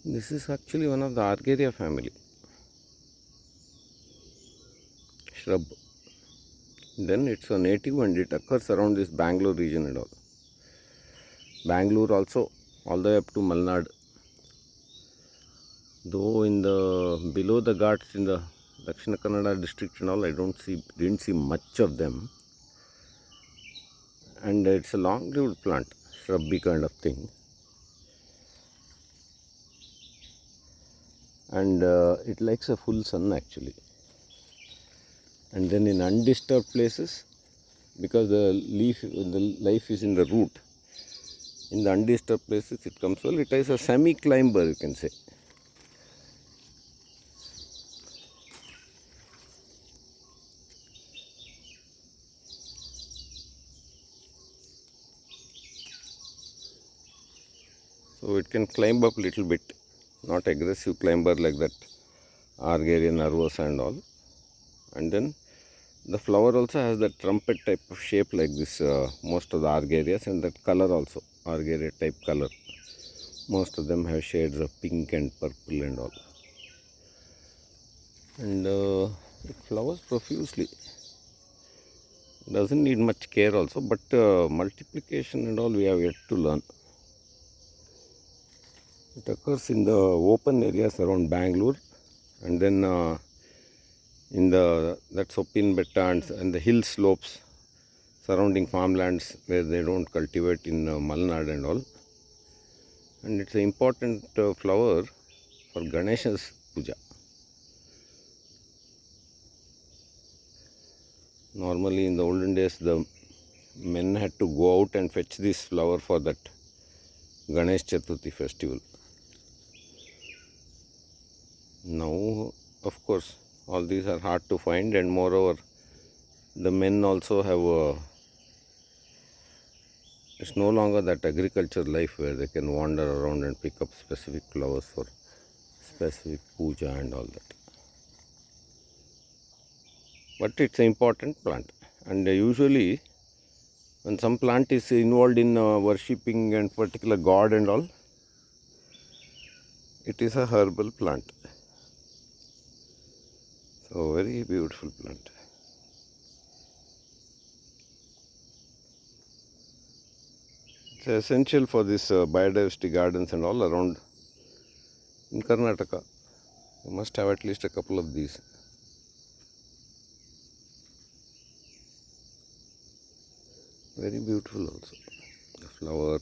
This is actually one of the Argeria family shrub. Then it's a native and it occurs around this Bangalore region and all. Bangalore also all the way up to Malnad. Though in the below the Ghats in the Dakshina Kannada district and all, I didn't see much of them. And it's a long-lived plant, shrubby kind of thing. And it likes a full sun actually. And then in undisturbed places, because the life is in the root, in the undisturbed places it comes well. It is a semi-climber, you can say. So it can climb up little bit, not aggressive climber like that Argeria nervosa and all. And then the flower also has that trumpet type of shape like this, most of the Argerias, and that color also, Argeria type color. Most of them have shades of pink and purple and all. And it flowers profusely. Doesn't need much care also, but multiplication and all we have yet to learn. It occurs in the open areas around Bangalore, and then in the Sopin Betta and the hill slopes surrounding farmlands where they don't cultivate in Malnad and all. And it's an important flower for Ganesha's puja. Normally in the olden days the men had to go out and fetch this flower for that Ganesh Chaturthi festival. Now, of course, all these are hard to find, and moreover, the men also have it's no longer that agriculture life where they can wander around and pick up specific flowers for specific puja and all that. But it's an important plant, and usually when some plant is involved in worshipping and particular god and all, it is a herbal plant. So very beautiful plant. It's essential for this biodiversity gardens and all around in Karnataka. You must have at least a couple of these. Very beautiful also. The flower.